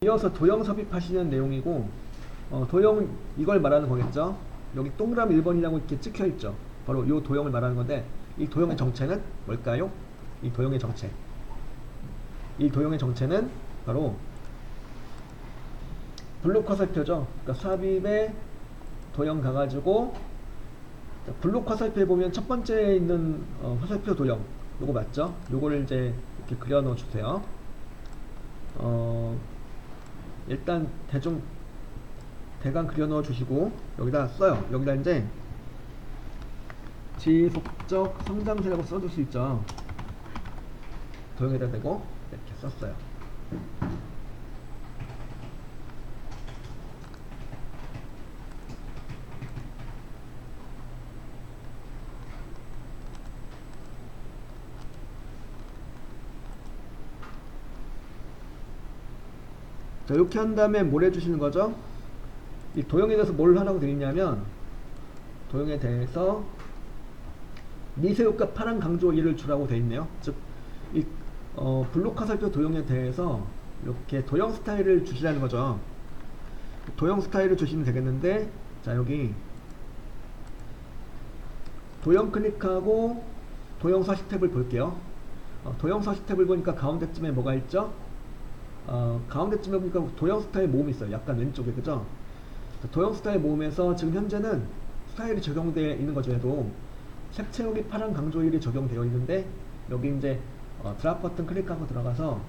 이어서 도형 삽입하시는 내용이고, 도형 이걸 말하는 거겠죠. 여기 동그라미 1번이라고 이렇게 찍혀 있죠. 바로 이 도형을 말하는 건데, 이 도형의 정체는 뭘까요? 이 도형의 정체, 이 도형의 정체는 바로 블록 화살표죠. 그러니까 삽입에 도형 가가지고, 블록 화살표에 보면 첫 번째에 있는 화살표 도형, 요거 맞죠? 요거를 이제 이렇게 그려 넣어 주세요. 일단 대강 그려 넣어 주시고, 여기다 써요. 여기다 이제 지속적 성장세라고 써줄 수 있죠. 도형에다 대고 이렇게 썼어요. 자, 이렇게 한 다음에 뭘 해주시는 거죠? 이 도형에 대해서 뭘 하라고 되어 있냐면, 도형에 대해서 미세효과 파란 강조 1을 주라고 되어 있네요. 즉, 이 블록 화살표 도형에 대해서 이렇게 도형 스타일을 주시라는 거죠. 도형 스타일을 주시면 되겠는데, 자, 여기 도형 클릭하고 도형 서식 탭을 볼게요. 도형 서식 탭을 보니까 가운데쯤에 뭐가 있죠? 가운데쯤에 보니까 도형 스타일 모음이 있어요. 약간 왼쪽에, 그죠? 도형 스타일 모음에서 지금 현재는 스타일이 적용되어 있는 거죠. 해도 색 채우기 파란 강조 1이 적용되어 있는데, 여기 이제 드랍 버튼 클릭하고 들어가서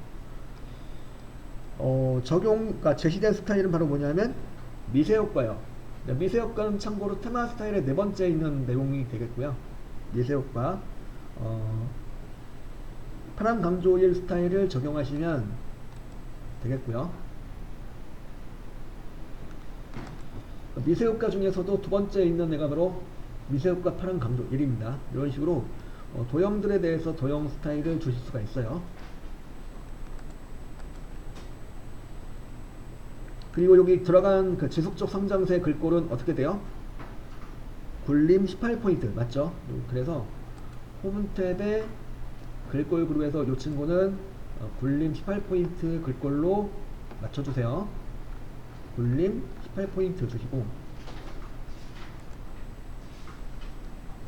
그러니까 제시된 스타일은 바로 뭐냐면 미세효과요. 미세효과는 참고로 테마 스타일의 네 번째에 있는 내용이 되겠고요. 미세효과 파란 강조 1 스타일을 적용하시면 되겠고요. 미세효과 중에서도 두 번째에 있는 애가 바로 미세효과 파란 강조 1입니다. 이런 식으로 도형들에 대해서 도형 스타일을 주실 수가 있어요. 그리고 여기 들어간 그 지속적 성장세 글꼴은 어떻게 돼요? 굴림 18포인트 맞죠? 그래서 홈 탭에 글꼴 그룹에서 이 친구는 굴림 18포인트 글꼴로 맞춰주세요. 굴림 18포인트 주시고,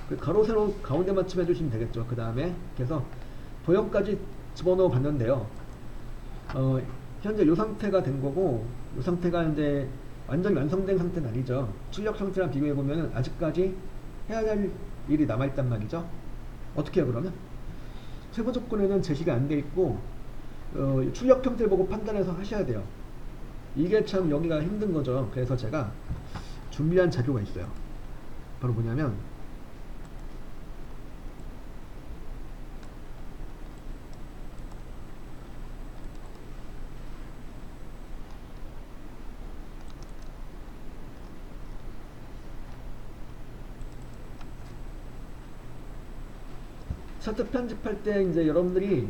그 가로 세로 가운데 맞춤 해주시면 되겠죠. 그 다음에 그래서 도형까지 집어넣어 봤는데요. 현재 이 상태가 된 거고, 이 상태가 이제 완전히 완성된 상태는 아니죠. 출력 상태랑 비교해 보면 아직까지 해야 될 일이 남아있단 말이죠. 어떻게 해요, 그러면? 세부 조건에는 제시가 안 돼 있고, 출력 형태를 보고 판단해서 하셔야 돼요. 이게 참 여기가 힘든 거죠. 그래서 제가 준비한 자료가 있어요. 바로 뭐냐면, 차트 편집할 때 이제 여러분들이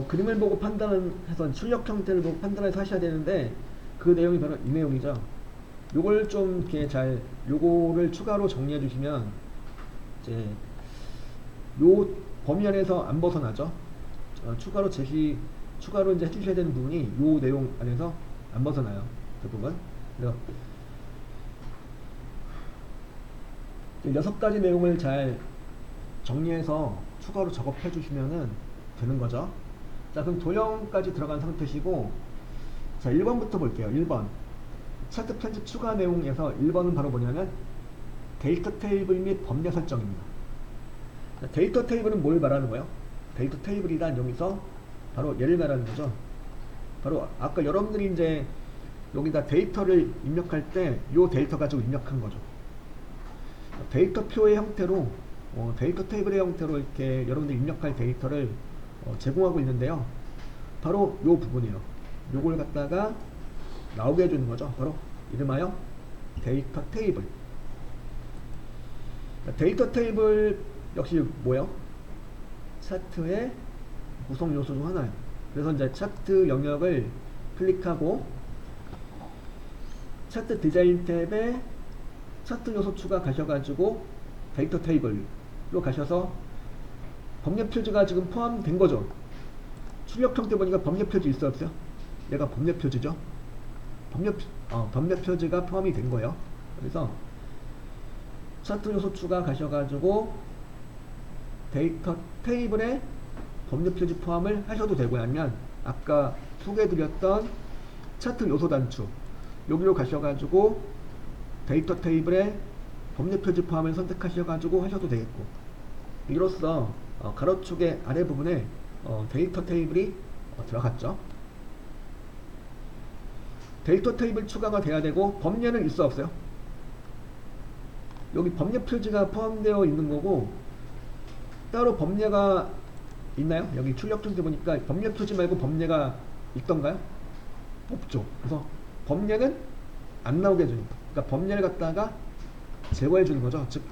그림을 보고 판단해서 출력 형태를 보고 판단해서 하셔야 되는데, 그 내용이 바로 이 내용이죠. 요걸 좀 이렇게 요거를 추가로 정리해 주시면 이제 요 범위 안에서 안 벗어나죠. 추가로 이제 해주셔야 되는 부분이 요 내용 안에서 안 벗어나요. 대부분. 그래서 6가지 내용을 잘 정리해서 추가로 작업해 주시면 되는 거죠. 자, 그럼 도형까지 들어간 상태시고, 자, 1번부터 볼게요. 1번 차트 편집 추가 내용에서 1번은 바로 뭐냐면 데이터 테이블 및 범례 설정입니다. 자, 데이터 테이블은 뭘 말하는 거예요? 데이터 테이블이란 여기서 바로 얘를 말하는 거죠. 바로 아까 여러분들이 이제 여기다 데이터를 입력할 때 이 데이터 가지고 입력한 거죠. 데이터 표의 형태로 데이터 테이블의 형태로 이렇게 여러분들이 입력할 데이터를 제공하고 있는데요. 바로 이 부분이에요. 요걸 갖다가 나오게 해주는 거죠. 바로 이름하여 데이터 테이블. 데이터 테이블 역시 뭐예요? 차트의 구성 요소 중 하나예요. 그래서 이제 차트 영역을 클릭하고 차트 디자인 탭에 차트 요소 추가 가셔가지고 데이터 테이블로 가셔서 범례 표지가 지금 포함된 거죠. 출력 형태 보니까 범례 표지 있어요, 없어요? 얘가 법례 표지죠. 법례 표지가 포함이 된 거예요. 그래서 차트 요소 추가 가셔가지고 데이터 테이블에 법례 표지 포함을 하셔도 되고요. 아니면 아까 소개해드렸던 차트 요소 단추 여기로 가셔가지고 데이터 테이블에 법례 표지 포함을 선택하셔가지고 하셔도 되겠고, 이로써 가로축의 아래 부분에 데이터 테이블이 들어갔죠. 데이터 테이블 추가가 돼야 되고 법례는 있어 없어요? 여기 법례 표지가 포함되어 있는 거고 따로 법례가 있나요? 여기 출력 통계 보니까 법례 표지 말고 법례가 있던가요? 없죠. 그래서 법례는 안 나오게 해주니까, 그러니까 법례를 갖다가 제거해 주는 거죠. 즉,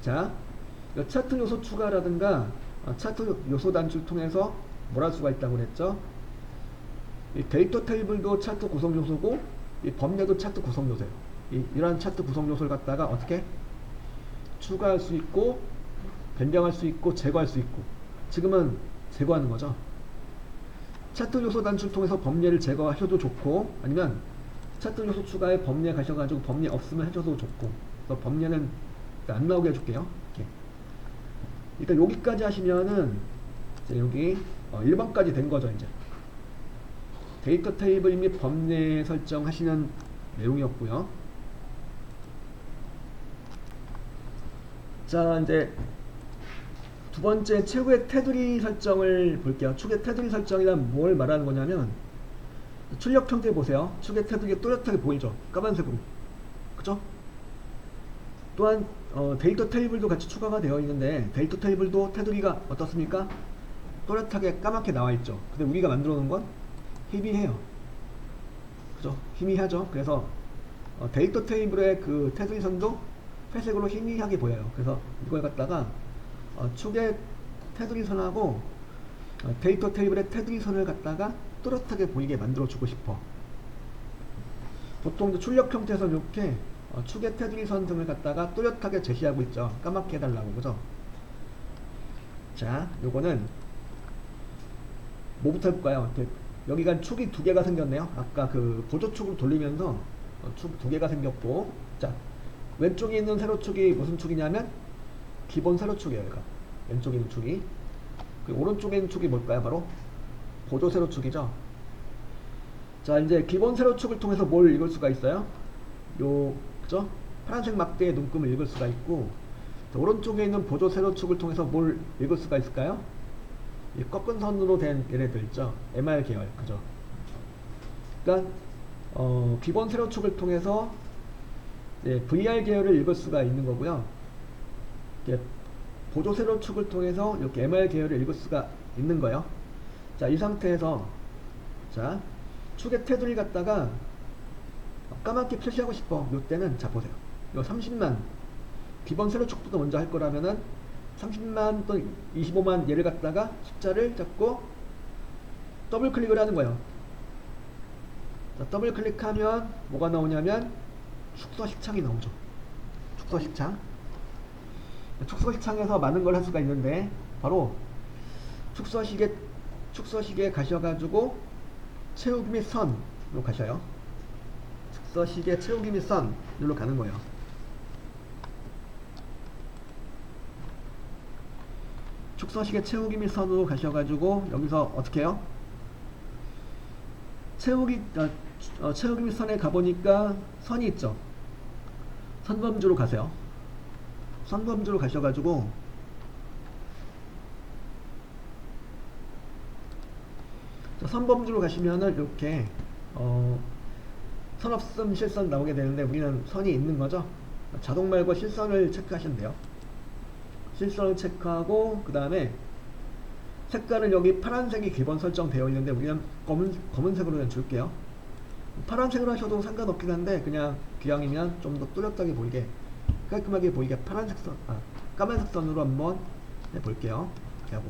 자, 차트 요소 추가라든가 차트 요소 단추를 통해서 뭘 할 수가 있다고 그랬죠? 이 데이터 테이블도 차트 구성 요소고 이 법례도 차트 구성 요소예요. 이러한 차트 구성 요소를 갖다가 어떻게 추가할 수 있고 변경할 수 있고 제거할 수 있고, 지금은 제거하는 거죠. 차트 요소 단추를 통해서 법례를 제거하셔도 좋고, 아니면 차트 요소 추가에 법례 가셔가지고 법례 없으면 하셔도 좋고, 그래서 법례는 안 나오게 해줄게요. 이렇게. 일단 여기까지 하시면은 이제 여기 1번까지 된 거죠. 이제 데이터 테이블 및 법례 설정하시는 내용이었고요. 자, 이제 두 번째 최후의 테두리 설정을 볼게요. 축의 테두리 설정이란 뭘 말하는 거냐면, 출력 형태 보세요. 축의 테두리가 또렷하게 보이죠. 까만색으로. 그죠? 또한 데이터 테이블도 같이 추가가 되어 있는데 데이터 테이블도 테두리가 어떻습니까? 또렷하게 까맣게 나와 있죠. 근데 우리가 만들어 놓은 건 희미해요. 그죠? 희미하죠. 그래서 데이터 테이블의 그 테두리 선도 회색으로 희미하게 보여요. 그래서 이걸 갖다가 축의 테두리 선하고 데이터 테이블의 테두리 선을 갖다가 또렷하게 보이게 만들어 주고 싶어. 보통 출력 형태에서 이렇게 축의 테두리 선 등을 갖다가 또렷하게 제시하고 있죠. 까맣게 해달라고. 그죠? 자, 요거는 뭐부터 해볼까요? 여기가 축이 두 개가 생겼네요. 아까 그 보조축을 돌리면서 축 두 개가 생겼고, 자, 왼쪽에 있는 세로축이 무슨 축이냐면 기본 세로축이에요. 얘가. 왼쪽에 있는 축이. 그리고 오른쪽에 있는 축이 뭘까요? 바로 보조 세로축이죠. 자, 이제 기본 세로축을 통해서 뭘 읽을 수가 있어요? 그죠? 파란색 막대의 눈금을 읽을 수가 있고, 자, 오른쪽에 있는 보조 세로축을 통해서 뭘 읽을 수가 있을까요? 이 꺾은 선으로 된 얘네들 있죠. MR 계열. 그죠? 그러니까 기본 세로축을 통해서 VR 계열을 읽을 수가 있는 거고요. 보조 세로축을 통해서 이렇게 MR 계열을 읽을 수가 있는 거예요. 자, 이 상태에서 자, 축의 테두리 갖다가 까맣게 표시하고 싶어. 이때는 자, 보세요. 요 30만 기본 세로축부터 먼저 할 거라면은 30만 또 25만 얘를 갖다가 숫자를 잡고 더블 클릭을 하는 거예요. 자, 더블 클릭하면 뭐가 나오냐면 축소식창이 나오죠. 축소식창. 축소식창에서 많은 걸 할 수가 있는데 바로 축소식에 가셔가지고 채우기 및 선으로 가셔요. 축소식의 채우기 및 선으로 가는 거예요. 축소식의 채우기 및 선으로 가셔가지고 여기서 어떻게 해요? 채우기 및 선에 가보니까 선이 있죠. 선범주로 가세요. 선범주로 가셔가지고 선범주로 가시면은 이렇게 선 없음 실선 나오게 되는데 우리는 선이 있는 거죠. 자동 말고 실선을 체크하시면 돼요. 실선을 체크하고 그 다음에 색깔은 여기 파란색이 기본 설정되어 있는데 우리는 검은색으로 그냥 줄게요. 파란색으로 하셔도 상관없긴 한데 그냥 기왕이면 좀 더 뚜렷하게 보이게 깔끔하게 보이게 까만색 선으로 한번 해볼게요. 이렇게 하고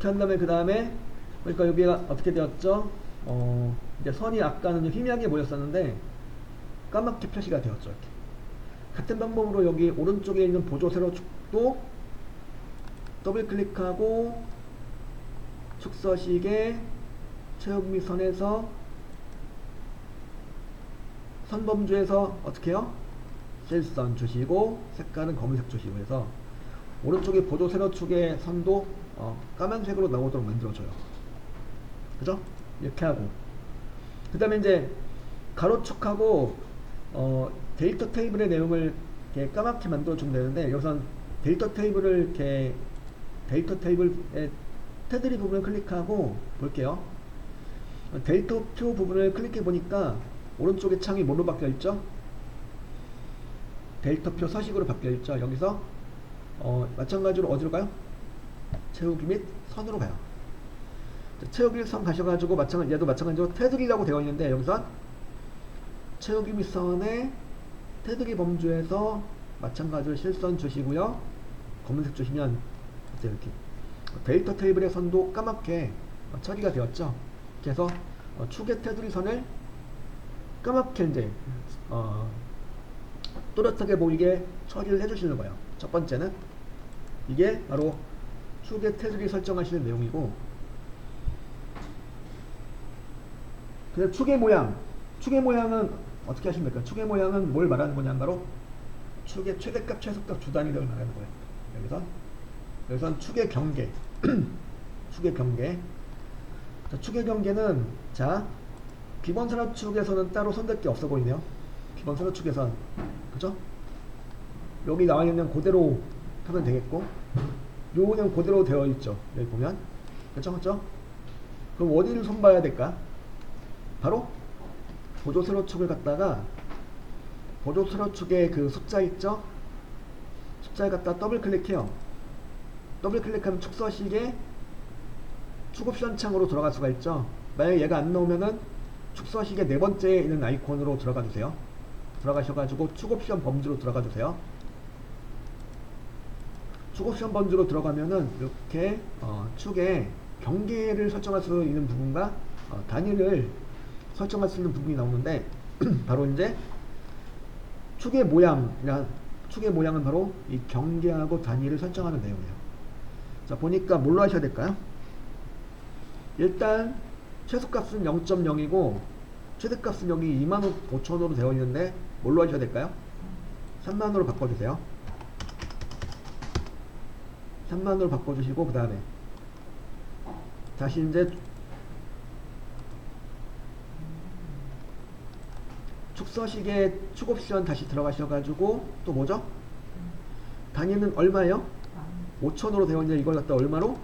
이렇게 한 다음에 그 다음에 그러니까 여기가 어떻게 되었죠? 이제 선이 아까는 희미하게 보였었는데 까맣게 표시가 되었죠. 이렇게. 같은 방법으로 여기 오른쪽에 있는 보조 세로축도 더블 클릭하고 축서식의 최욱 및 선에서 선범주에서 어떻게 해요? 실선 주시고 색깔은 검은색 주시고 해서 오른쪽에 보조 세로축의 선도 까만색으로 나오도록 만들어줘요. 그죠? 이렇게 하고 그 다음에 이제 가로축하고 데이터 테이블의 내용을 이렇게 까맣게 만들어주면 되는데 여기선 데이터 테이블을 이렇게 데이터 테이블의 테두리 부분을 클릭하고 볼게요. 데이터표 부분을 클릭해 보니까 오른쪽에 창이 뭐로 바뀌어 있죠? 데이터표 서식으로 바뀌어 있죠. 여기서 마찬가지로 어디로 가요? 채우기 및 선으로 가요. 채우기 선 가셔가지고 얘도 마찬가지로 테두리라고 되어 있는데 여기서 채우기 및 선에 테두리 범주에서 마찬가지로 실선 주시고요. 검은색 주시면 이렇게 데이터 테이블의 선도 까맣게 처리가 되었죠. 그래서 축의 테두리 선을 까맣게 이제 또렷하게 보이게 처리를 해주시는 거예요. 첫 번째는 이게 바로 축의 테두리 설정하시는 내용이고, 그다음 축의 모양은 어떻게 하시면 될까요? 축의 모양은 뭘 말하는 거냐? 바로 축의 최대값, 최소값 두 단위를 말하는 거예요. 여기선 축의 경계, 축의 경계. 자, 축의 경계는 자 기본 세로축에서는 따로 손댈 게 없어 보이네요. 기본 세로축에선 그죠? 여기 나와 있는 그대로 하면 되겠고, 요거는 그대로 되어 있죠. 여기 보면 그죠? 그럼 어디를 손봐야 될까? 바로 보조 세로축을 갖다가 보조 세로축에 그 숫자 있죠? 숫자를 갖다 더블 클릭해요. 더블 클릭하면 축서식에 축 옵션 창으로 들어갈 수가 있죠. 만약에 얘가 안 나오면은 축서식의 네 번째에 있는 아이콘으로 들어가 주세요. 들어가셔가지고 축 옵션 범주로 들어가 주세요. 축 옵션 범주로 들어가면은 이렇게 축의 경계를 설정할 수 있는 부분과 단위를 설정할 수 있는 부분이 나오는데 바로 이제 축의 모양은 바로 이 경계하고 단위를 설정하는 내용이에요. 자, 보니까 뭘로 하셔야 될까요? 일단 최소값은 0.0이고 최대값은 여기 25,000으로 되어 있는데 뭘로 하셔야 될까요? 3만으로 바꿔주세요. 3만으로 바꿔주시고 그 다음에 다시 이제 축서식의 축 옵션 다시 들어가셔가지고 또 뭐죠? 단위는 얼마예요? 5,000으로 되어 있는데 이걸 갖다 얼마로?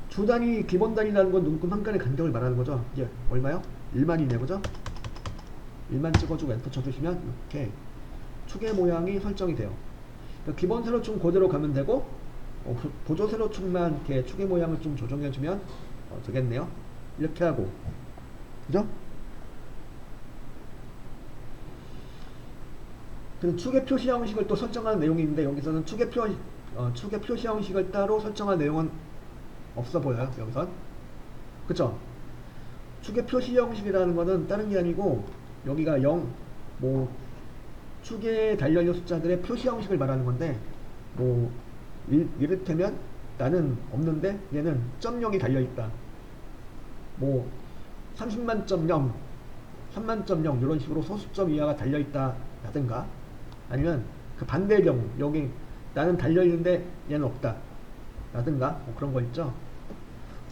주 단위, 기본 단위라는 건 눈금 한 간의 간격을 말하는 거죠. 이게 얼마요? 1만이네, 그죠? 1만 찍어주고 엔터 쳐주시면 이렇게 축의 모양이 설정이 돼요. 그러니까 기본 세로축 그대로 가면 되고 보조 세로축만 이렇게 축의 모양을 좀 조정해주면 되겠네요. 이렇게 하고, 그죠? 그리고 축의 표시 형식을 또 설정하는 내용이 있는데 여기서는 축의 표시 형식을 따로 설정한 내용은 없어 보여요. 여기선 그쵸? 축의 표시 형식이라는 거는 다른 게 아니고 여기가 0, 축에 달려있는 숫자들의 표시 형식을 말하는 건데 이를테면 나는 없는데 얘는 .0이 달려있다. 30만 .0, 3만 .0 이런 식으로 소수점 이하가 달려있다 라든가, 아니면 그 반대의 경우 여기 나는 달려있는데 얘는 없다 라든가 그런 거 있죠.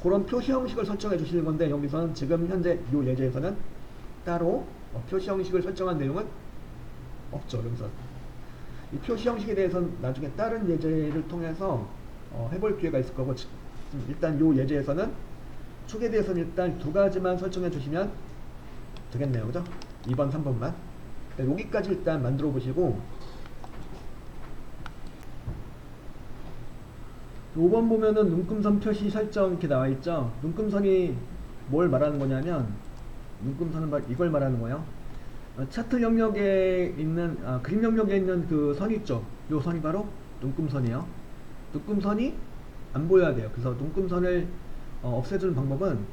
그런 표시 형식을 설정해 주시는 건데 여기서는 지금 현재 이 예제에서는 따로 표시 형식을 설정한 내용은 없죠. 여기서 이 표시 형식에 대해서는 나중에 다른 예제를 통해서 해볼 기회가 있을 거고, 일단 이 예제에서는 축에 대해서는 일단 두 가지만 설정해 주시면 되겠네요. 그죠? 2번, 3번만. 여기까지 일단 만들어 보시고 5번 보면은 눈금선 표시 설정 이렇게 나와 있죠. 눈금선이 뭘 말하는 거냐면, 눈금선은 이걸 말하는 거예요. 차트 영역에 있는 그림 영역에 있는 그 선 있죠. 요 선이 바로 눈금선이에요. 눈금선이 안 보여야 돼요. 그래서 눈금선을 없애주는 방법은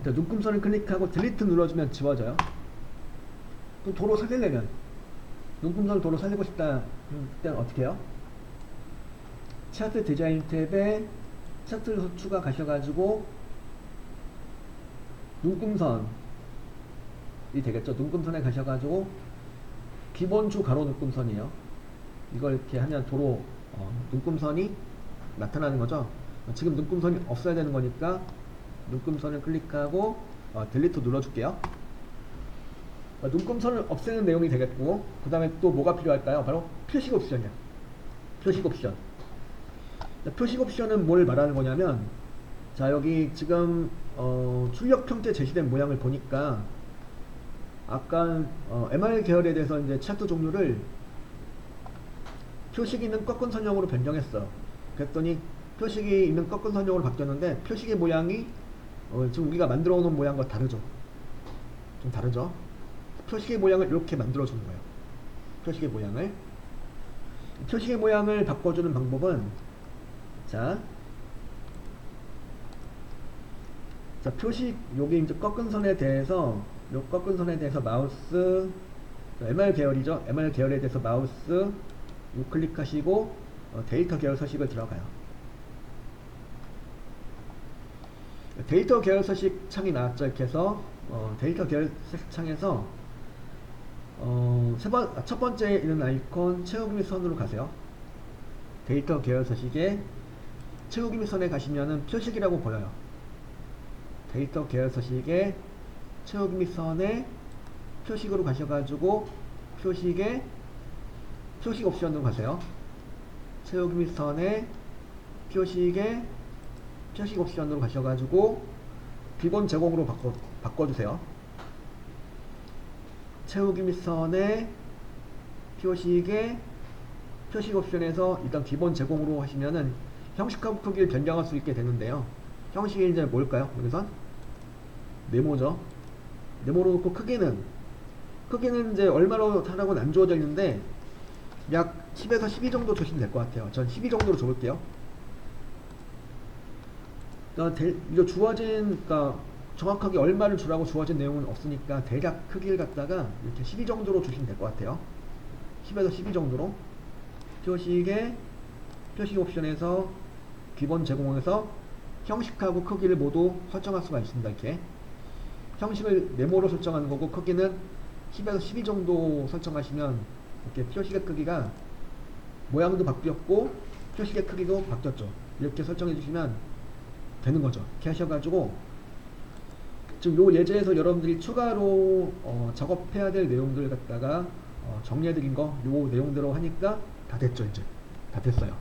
눈금선을 클릭하고 딜리트 눌러주면 지워져요. 그럼 도로 살리려면 눈금선을 도로 살리고 싶다 때는 어떻게 해요? 차트 디자인 탭에 차트 추가 가셔가지고 눈금선이 되겠죠. 눈금선에 가셔가지고 기본주 가로 눈금선이에요. 이걸 이렇게 하면 도로 눈금선이 나타나는 거죠. 지금 눈금선이 없어야 되는 거니까 눈금선을 클릭하고 딜리트 눌러줄게요. 눈금선을 없애는 내용이 되겠고, 그 다음에 또 뭐가 필요할까요? 바로 표식 옵션이야. 표식 옵션. 표식 옵션은 뭘 말하는 거냐면, 자, 여기 지금 출력 형태 제시된 모양을 보니까 아까 MR 계열에 대해서 이제 차트 종류를 표식이 있는 꺾은 선형으로 변경했어. 그랬더니 표식이 있는 꺾은 선형으로 바뀌었는데 표식의 모양이 지금 우리가 만들어 놓은 모양과 다르죠. 좀 다르죠. 표식의 모양을 이렇게 만들어 주는 거예요. 표식의 모양을 바꿔주는 방법은 자 표식 여기 이제 꺾은 선에 대해서 요 꺾은 선에 대해서 마우스 MR 계열이죠. MR 계열에 대해서 마우스 우클릭하시고 데이터 계열 서식을 들어가요. 데이터 계열 서식 창이 나왔죠. 이렇게 해서 데이터 계열 서식 창에서 첫 번째 있는 아이콘 채우기 및 선으로 가세요. 데이터 계열 서식에 채우기 및 선에 가시면은 표식이라고 보여요. 데이터 계열 서식에 채우기 및 선에 표식으로 가셔가지고 표식에 표식 옵션으로 가세요. 채우기 및 선에 표식에 표식 옵션으로 가셔가지고 기본 제공으로 바꿔주세요. 채우기 및 선에 표식에 표식 옵션에서 일단 기본 제공으로 하시면은 형식하고 크기를 변경할 수 있게 되는데요. 형식이 이제 뭘까요? 여기선 네모죠. 네모로 놓고 크기는 이제 얼마로 하라고는 안 주어져 있는데 약 10에서 12 정도 주시면 될 것 같아요. 전 12 정도로 줘볼게요. 이거 주어진, 그러니까 정확하게 얼마를 주라고 주어진 내용은 없으니까 대략 크기를 갖다가 이렇게 12 정도로 주시면 될 것 같아요. 10에서 12 정도로. 표식에 표식 옵션에서 기본 제공에서 형식하고 크기를 모두 설정할 수가 있습니다. 이렇게 형식을 네모로 설정하는 거고 크기는 10에서 12 정도 설정하시면 이렇게 표식의 크기가 모양도 바뀌었고 표식의 크기도 바뀌었죠. 이렇게 설정해 주시면 되는 거죠. 이렇게 하셔가지고 지금 요 예제에서 여러분들이 추가로 작업해야 될 내용들 갖다가 정리해 드린 거 요 내용대로 하니까 다 됐죠. 이제 다 됐어요.